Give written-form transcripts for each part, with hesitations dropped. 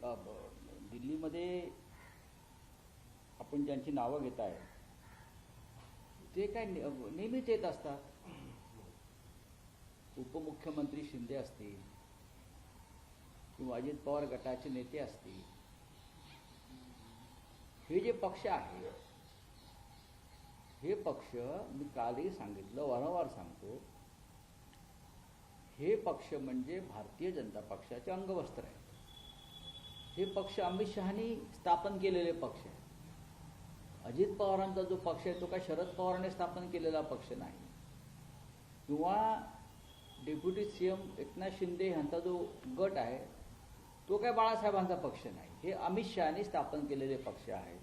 दिल्लीमध्ये आपण ज्यांची नावं घेत आहे ते काय नेहमीच येत असतात. उपमुख्यमंत्री शिंदे असतील किंवा अजित पवार गटाचे नेते असतील, हे जे पक्ष आहे हे पक्ष, मी कालही सांगितलं, वारंवार सांगतो, हे पक्ष म्हणजे भारतीय जनता पक्षाचे अंगवस्त्र आहेत. हे पक्ष अमित शहानी स्थापन केलेले पक्ष आहे. अजित पवारांचा जो पक्ष आहे तो काय शरद पवारांनी स्थापन केलेला पक्ष नाही, किंवा डेप्युटी सीएम एकनाथ शिंदे यांचा जो गट आहे तो काय बाळासाहेबांचा पक्ष नाही. हे अमित शहानी स्थापन केलेले पक्ष आहेत.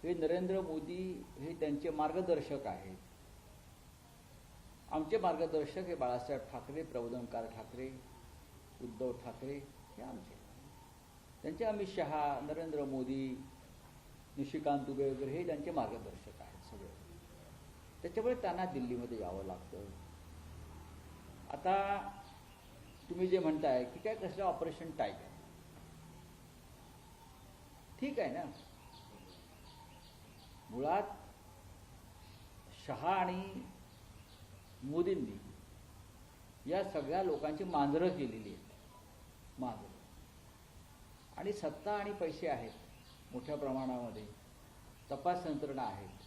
हे नरेंद्र मोदी हे त्यांचे मार्गदर्शक आहेत. आमचे मार्गदर्शक हे बाळासाहेब ठाकरे, प्रबोधनकार ठाकरे, उद्धव ठाकरे हे आमचे. त्यांचे अमित शहा, नरेंद्र मोदी, निशिकांत दुबे वगैरे हे त्यांचे मार्गदर्शक आहेत सगळे. त्याच्यामुळे त्यांना दिल्लीमध्ये यावं लागतं. आता तुम्ही जे म्हणताय की काय कसलं ऑपरेशन टायगर, ठीक आहे ना. मुळात शहा आणि मोदींनी या सगळ्या लोकांची मांजरं केलेली आहेत. मांजरं आणि सत्ता आणि पैसे आहेत मोठ्या प्रमाणामध्ये. तपास यंत्रणा आहेत,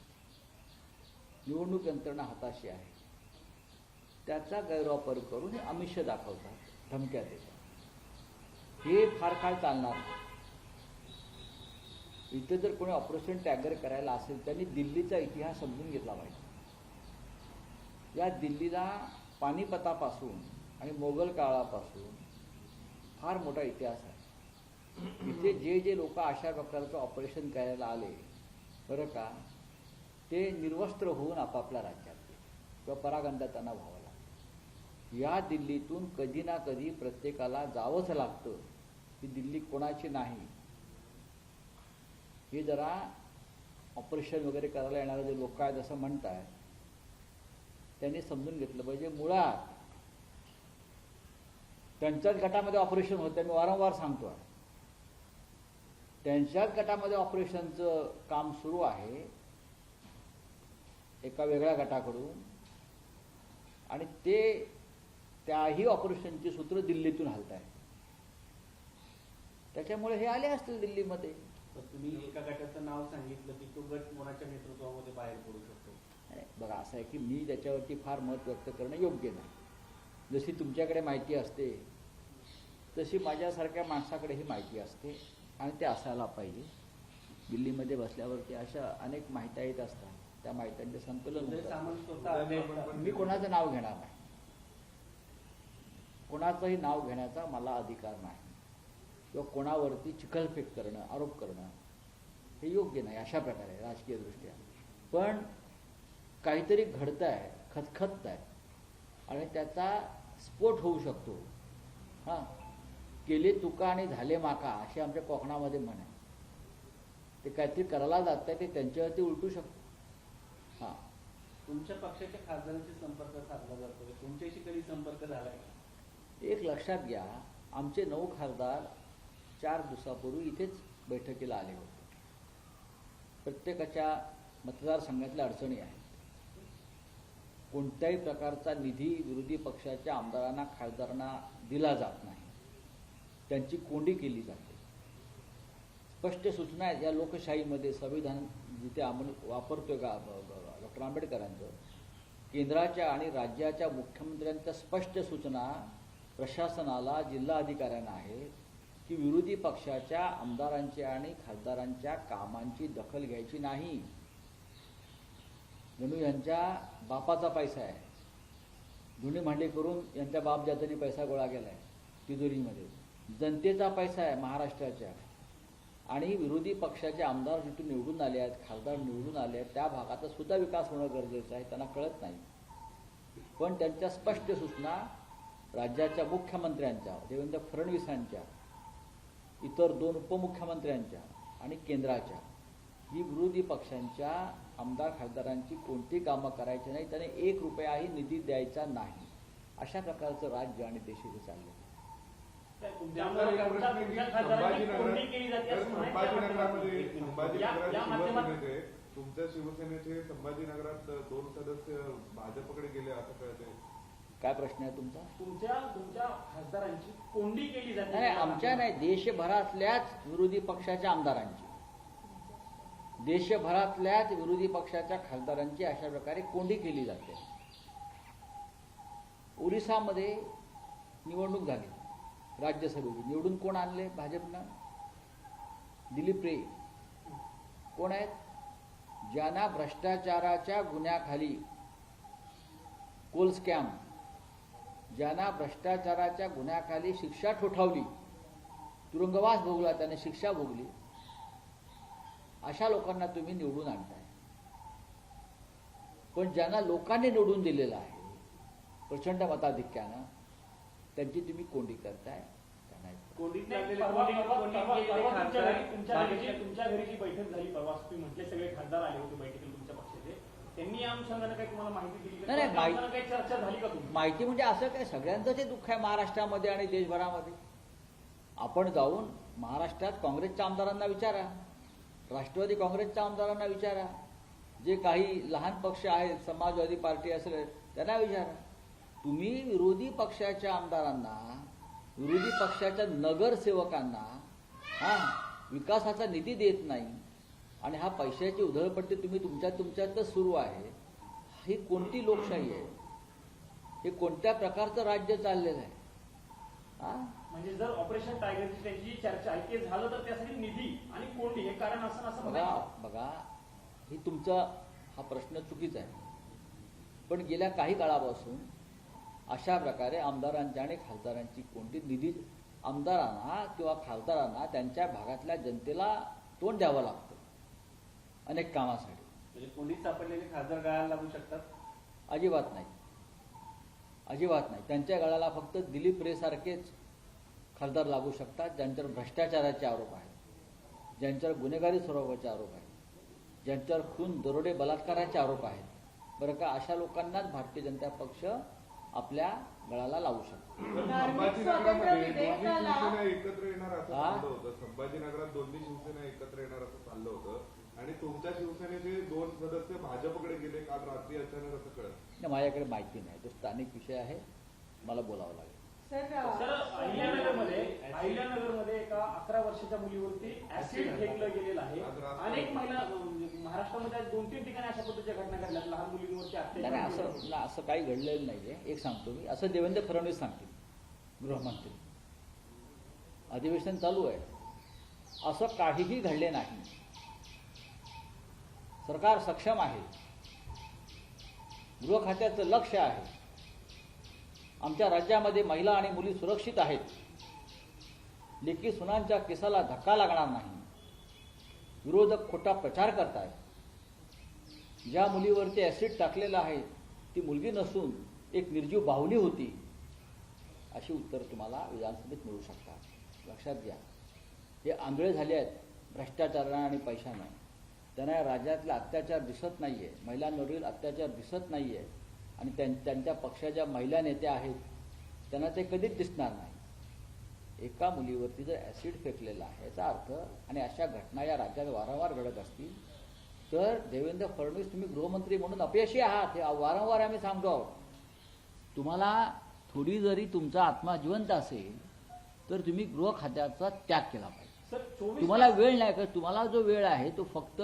निवडणूक यंत्रणा हाताशी आहे. त्याचा गैरवापर करून हे आमिष दाखवतात, धमक्या देतात. हे फार काळ चालणार नाही. इथे जर कोणी ऑपरेशन टायगर करायला असेल त्यांनी दिल्लीचा इतिहास समजून घेतला पाहिजे. या दिल्लीला पानिपतापासून आणि मोगल काळापासून फार मोठा इतिहास आहे. इथे जे जे लोक अशा प्रकारचं ऑपरेशन करायला आले बरं का, ते निर्वस्त्र होऊन आपापल्या राज्यात किंवा परागंदा त्यांना व्हावं लागतं. या दिल्लीतून कधी ना कधी प्रत्येकाला जावंच लागतं. ही दिल्ली कोणाची नाही. हे जरा ऑपरेशन वगैरे करायला येणारे जे लोक आहेत असं म्हणताय त्यांनी समजून घेतलं पाहिजे. मुळात त्यांच्याच गटामध्ये ऑपरेशन होतं. मी वारंवार सांगतो, त्यांच्याच गटामध्ये ऑपरेशनचं काम सुरू आहे एका वेगळ्या गटाकडून, आणि ते त्याही ऑपरेशनची सूत्र दिल्लीतून हलत आहे. त्याच्यामुळे हे आले असतील दिल्लीमध्ये. तुम्ही एका गटाचं नाव सांगितलं की तो गट कोणाच्या नेतृत्वामध्ये बाहेर पडू शकतो. बघा, असं आहे की मी त्याच्यावरती फार मत व्यक्त करणं योग्य नाही. जशी तुमच्याकडे माहिती असते तशी माझ्यासारख्या माणसाकडे ही माहिती असते, आणि ते असायला पाहिजे. दिल्लीमध्ये बसल्यावरती अशा अनेक माहित्या येत असतात, त्या माहित्यांचे संकलन होतं. मी कोणाचं नाव घेणार नाही. कोणाचंही नाव घेण्याचा मला अधिकार नाही, किंवा कोणावरती चिखलफेक करणं, आरोप करणं हे योग्य नाही अशा प्रकारे राजकीय दृष्ट्या. पण काहीतरी घडतं आहे, खतखत आहे, आणि त्याचा स्फोट होऊ शकतो. हां, केले तुका आणि झाले माका अशी आमच्या कोकणामध्ये म्हण आहे. ते काहीतरी करायला जात आहे ते त्यांच्यावरती उलटू शकतो. हां, तुमच्या पक्षाच्या खासदारांशी संपर्क साधला जातो, तुमच्याशी कधी संपर्क झाला आहे? एक लक्षात घ्या, आमचे 9 खासदार 4 दिवसापूर्वी इथेच बैठकीला आले होते. प्रत्येकाच्या मतदारसंघातल्या अडचणी आहेत. कोणत्याही प्रकारचा निधी विरोधी पक्षाच्या आमदारांना, खासदारांना दिला जात नाही. त्यांची कोंडी केली जाते. स्पष्ट सूचना आहेत या लोकशाहीमध्ये. संविधान जिथे आपण वापरतोय का डॉक्टर आंबेडकरांचं, केंद्राच्या आणि राज्याच्या मुख्यमंत्र्यांच्या स्पष्ट सूचना प्रशासनाला, जिल्हा अधिकाऱ्यांना आहे की विरोधी पक्षाच्या आमदारांच्या आणि खासदारांच्या कामांची दखल घ्यायची नाही. जणू यांच्या बापाचा पैसा आहे. जुनी भांडी करून यांच्या बाप जातीने पैसा गोळा केला आहे तिजोरीमध्ये. जनतेचा पैसा आहे महाराष्ट्राच्या, आणि विरोधी पक्षाचे आमदार जिथून निवडून आले आहेत, खासदार निवडून आले आहेत, त्या भागाचा सुद्धा विकास होणं गरजेचं आहे. त्यांना कळत नाही. पण त्यांच्या स्पष्ट सूचना राज्याच्या मुख्यमंत्र्यांच्या, देवेंद्र फडणवीसांच्या, इतर 2 उपमुख्यमंत्र्यांच्या आणि केंद्राच्या, ही विरोधी पक्षांच्या आमदार खासदारांची कोणती कामं करायची नाही, त्याने 1 रुपयाही निधी द्यायचा नाही, अशा प्रकारचं राज्य आणि देश इथे चाललं. त्यामुळे तुमच्या खासदारांची कोंडी केली जाते असं संभाजीनगरामध्ये या माध्यमात शिवसेनेचे तुमच्या शिवसेनेचे संभाजीनगरात 2 सदस्य भाजपकडे गेले असं कळतंय. काय प्रश्न आहे तुमचा? तुमच्या खासदारांची कोंडी केली जाते. नाही, आमच्या नाही, देशभरातल्याच विरोधी पक्षाच्या आमदारांची, देशभरातल्याच विरोधी पक्षाच्या खासदारांची अशा प्रकारे कोंडी केली जाते. ओरिसामध्ये निवडणूक झाली राज्यसभेची, निवडून कोण आणले भाजपनं? दिलीप रे. कोण आहेत? ज्यांना भ्रष्टाचाराच्या गुन्ह्याखाली, कोल स्कॅम, ज्यांना भ्रष्टाचाराच्या गुन्ह्याखाली शिक्षा ठोठावली, तुरुंगवास भोगला, त्याने शिक्षा भोगली, अशा लोकांना तुम्ही निवडून आणताय. पण ज्यांना लोकांनी निवडून दिलेलं आहे प्रचंड मताधिक्यानं, त्यांची तुम्ही कोंडी करताय. कोंडीत नाही, लागलेले परवा खासदार तुमच्या घरी जी बैठक झाली परवा, तुम्ही म्हटले सगळे खासदार आले होते बैठकीला तुमच्या पक्षाचे, त्यांनी या अनुषंगाने काही तुम्हाला माहिती दिली का? नाही, त्या अनुषंगाने काही चर्चा झाली का तुमची? माहिती म्हणजे असं काय, सगळ्यांचं ते दुःख आहे महाराष्ट्रामध्ये आणि देशभरामध्ये. आपण जाऊन महाराष्ट्रात काँग्रेसच्या आमदारांना विचारा, राष्ट्रवादी काँग्रेसच्या आमदारांना विचारा, जे काही लहान पक्ष आहेत, समाजवादी पार्टी असेल त्यांना विचारा. तुम्ही विरोधी पक्षाच्या आमदारांना, विरोधी पक्षाच्या नगरसेवकांना विकासाचा निधी देत नाही आणि हा पैशाची उधळपट्टी तुम्ही तुमच्यातच सुरू आहे. ही कोणती लोकशाही आहे? हे कोणत्या प्रकारचं राज्य चाललेलं आहे? म्हणजे जर ऑपरेशन टायगरची त्यांची जी चर्चा आहे ते झालं तर त्यासाठी निधी आणि कोंडी हे कारण असं बघा, ही तुमचा हा प्रश्न चुकीचा आहे. पण गेल्या काही काळापासून अशा प्रकारे आमदारांच्या आणि खासदारांची कोणती निधी, आमदारांना किंवा खासदारांना त्यांच्या भागातल्या जनतेला तोंड द्यावं लागतं अनेक कामासाठी. म्हणजे कोंडीत सापडलेले खासदार गळाला लागू शकतात? अजिबात नाही, अजिबात नाही. त्यांच्या गळाला फक्त दिलीप रे सारखेच खासदार लागू शकतात, ज्यांच्यावर भ्रष्टाचाराचे आरोप आहेत, ज्यांच्यावर गुन्हेगारी स्वरूपाचे आरोप आहेत, ज्यांच्यावर खून, दरोडे, बलात्काराचे आरोप आहेत. बरं का, अशा लोकांनाच भारतीय जनता पक्ष आपल्या गळाला लावू शकतो. संभाजीनगरामध्ये दोन्ही शिवसेना एकत्र येणार असं चाललं होतं. संभाजीनगरात दोन्ही शिवसेना एकत्र येणार असं चाललं होतं आणि तुमच्या शिवसेनेचे 2 सदस्य भाजपकडे गेले काल रात्री अचानक असं कळलं. नाही, माझ्याकडे माहिती नाही, तो स्थानिक विषय आहे, मला बोलावं लागेल. सर, अहिल्यानगरमध्ये एका 11 वर्षाच्या मुलीवरती ऍसिड फेकलं गेलेलं आहे. अनेक महिला महाराष्ट्रामध्ये 2-3 ठिकाणी अशा पद्धतीच्या घटना घडल्यात, लहान मुलींवरती नाही, असं काही घडलेलं नाहीये. एक सांगतो मी, असं देवेंद्र फडणवीस सांगतील, गृहमंत्री. अधिवेशन चालू आहे, असं काहीही घडले नाही. सरकार सक्षम आहे, गृह खात्याचं लक्ष आहे, आमच्या राज्यामध्ये महिला आणि मुली सुरक्षित आहेत, लेकी सुनांच्या केसाला धक्का लागणार नाही. विरोधक खोटा प्रचार करतायत. ज्या मुलीवरती ऍसिड टाकलेलं आहे ती मुलगी नसून एक निर्जीव बाहुली होती, अशी उत्तर तुम्हाला विधानसभेत मिळू शकतात. लक्षात घ्या, हे आंधळे झाले आहेत भ्रष्टाचारानं आणि पैशानं. त्यांना राज्यातला अत्याचार दिसत नाहीये, महिलांवरील अत्याचार दिसत नाहीये आणि त्यांच्या पक्षाच्या महिला नेत्या आहेत त्यांना ते कधीच दिसणार नाही. एका मुलीवरती जर ऍसिड फेकलेला आहे याचा अर्थ, आणि अशा घटना या राज्यात वारंवार घडत असतील, तर देवेंद्र फडणवीस तुम्ही गृहमंत्री म्हणून अपयशी आहात, हे वारंवार आम्ही सांगतो आहोत. तुम्हाला थोडी जरी तुमचा आत्मा जिवंत असेल तर तुम्ही गृह खात्याचा त्याग केला पाहिजे. तुम्हाला वेळ नाही का? तुम्हाला जो वेळ आहे तो फक्त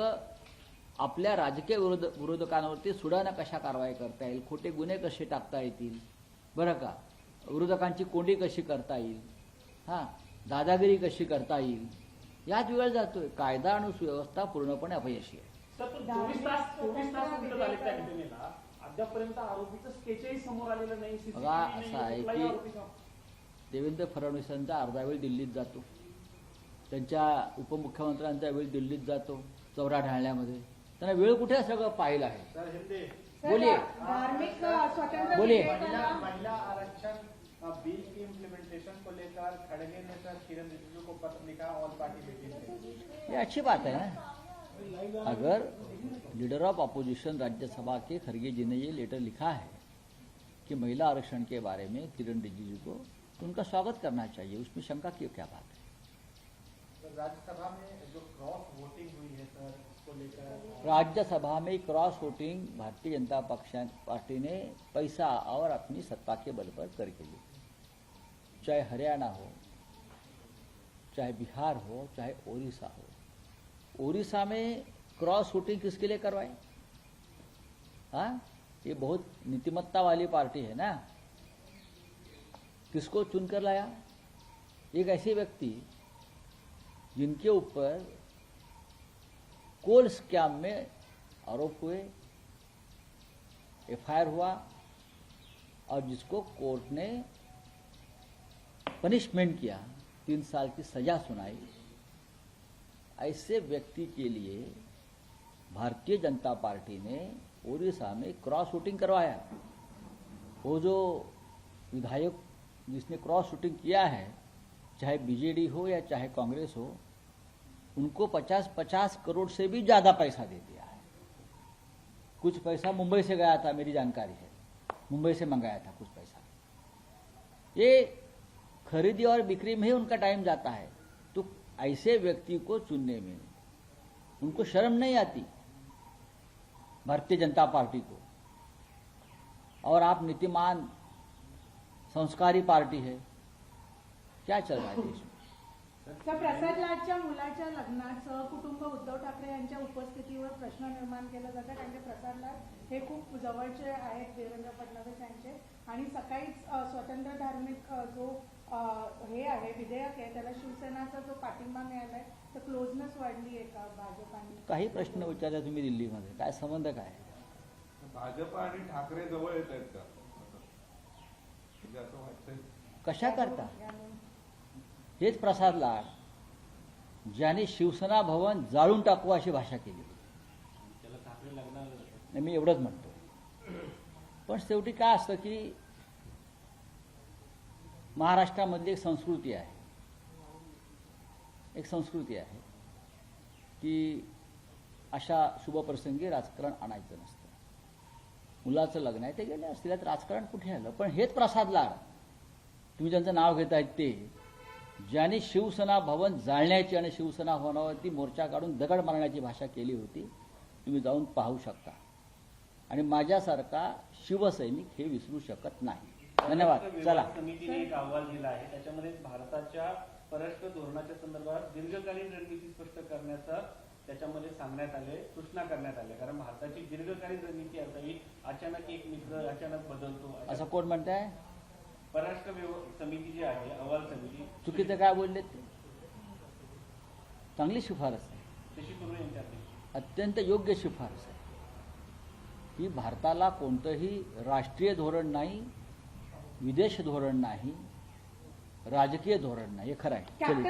आपल्या राजकीय विरोधकांवरती सुडानं कशा कारवाई करता येईल, खोटे गुन्हे कसे टाकता येतील, बरं का, विरोधकांची कोंडी कशी करता येईल, दादागिरी कशी करता येईल, याच वेळ जातोय. कायदा आणि सुव्यवस्था पूर्णपणे अपयशी आहे. सर, 24 तास उलट झाले त्या घटनेला, अद्यापर्यंत आरोपीचं स्केचही समोर आलेलं नाही. बघा, असं आहे की देवेंद्र फडणवीसांचा अर्धा वेळ दिल्लीत जातो, त्यांच्या उपमुख्यमंत्र्यांचा वेळ दिल्लीत जातो चौरा ढाळण्यामध्ये. त्यांना वेळ कुठे सगळं पाहिलं आहे. बोलिए, बोलिए. महिला आरक्षण बिल की इम्प्लीमेंटेशन को लेकर खड़गे ने सर किरण रिजिजू को पत्र लिखा ऑल पार्टी मीटिंग में. ये अच्छी बात है ना. अगर लीडर ऑफ अपोजिशन राज्यसभा के खरगे जी ने ये लेटर लिखा है कि महिला आरक्षण के बारे में किरण रिजिजू को तो उनका स्वागत करना चाहिए, उसमें शंका की क्या बात है। तो राज्यसभा में जो क्रॉस वोटिंग हुई है सर, उसको लेकर राज्यसभा में cross voting Bharatiya Janata party ने पैसा और अपनी सत्ता के बल पर करके ली। चाहे हरियाणा हो, चाहे बिहार हो, चाहे ओडिशा हो। ओडिशा में क्रॉस वोटिंग किसके लिए करवाई? हाँ, ये बहुत नीतिमत्ता वाली पार्टी है ना। किसको चुनकर लाया? एक ऐसे व्यक्ति जिनके ऊपर कोल स्कैम में आरोप हुए, एफआईआर हुआ और जिसको कोर्ट ने पनिशमेंट किया, 3 साल की सजा सुनाई। ऐसे व्यक्ति के लिए भारतीय जनता पार्टी ने ओडिशा में क्रॉस वोटिंग करवाया। वो जो विधायक जिसने क्रॉस वोटिंग किया है, चाहे बीजेडी हो या चाहे कांग्रेस हो, उनको 50-50 करोड़ से भी ज्यादा पैसा दे दिया है। कुछ पैसा मुंबई से गया था, मेरी जानकारी है, मुंबई से मंगाया था कुछ पैसा। ये खरीदी और बिक्री में ही उनका टाइम जाता है। तो ऐसे व्यक्ति को चुनने में उनको शर्म नहीं आती, भारतीय जनता पार्टी को। और आप नीतिमान संस्कारी पार्टी है, क्या चल रहा है देश में? तर प्रसाद लाडच्या मुलाच्या लग्नात सहकुटुंब उद्धव ठाकरे यांच्या उपस्थितीवर प्रश्न निर्माण केला जातात, कारण की प्रसाद लाड हे खूप जवळचे आहेत देवेंद्र फडणवीस यांचे, आणि सकाळीच स्वतंत्र धार्मिक जो हे आहे विधेयक आहे त्याला शिवसेनाचा जो पाठिंबा मिळालाय, तर क्लोजनेस वाढली आहे का भाजपाने? काही प्रश्न विचारता तुम्ही दिल्लीमध्ये, काय संबंध काय? भाजप आणि ठाकरे जवळ येत आहेत का? म्हणजे असं वाटतंय. कशा करता? हेच प्रसाद लाड ज्याने शिवसेना भवन जाळून टाकू अशी भाषा केली. त्याला ठाकरे लग्नाला जातात. नाही, मी एवढंच म्हणतो. पण शेवटी काय असतं की महाराष्ट्रामधली एक संस्कृती आहे, की अशा शुभप्रसंगी राजकारण आणायचं नसतं. मुलाचं लग्न आहे, ते गेले असतील, राजकारण कुठे आलं? पण हेच प्रसाद लाड, तुम्ही ज्यांचं नाव घेत आहेत ते, ज्याने शिवसेना भवन जाळण्याची आणि शिवसेना भवनावरती मोर्चा काढून दगड मारण्याची भाषा केली होती, तुम्ही जाऊन पाहू शकता. आणि माझ्यासारखा शिवसैनिक हे विसरू शकत नाही. धन्यवाद. चला. समितीने एक अहवाल दिला आहे, त्याच्यामध्ये भारताच्या परराष्ट्र धोरणाच्या संदर्भात दीर्घकालीन रणनीती स्पष्ट करण्याचा त्याच्यामध्ये सांगण्यात आले, सूचना करण्यात आल्या. कारण भारताची दीर्घकालीन रणनीती असावी, अचानक एक मित्र अचानक बदलतो. असं कोण म्हणताय? परराष्ट्र समिती जी आहे, अहवाल समिती, चुकीचं काय बोलले ते? चांगली शिफारस आहे, शशी थरूर यांच्याकडे अत्यंत योग्य शिफारस आहे. ही भारताला कोणतंही राष्ट्रीय धोरण नाही, विदेश धोरण नाही, राजकीय धोरण नाही, हे खरं आहे. चलिए.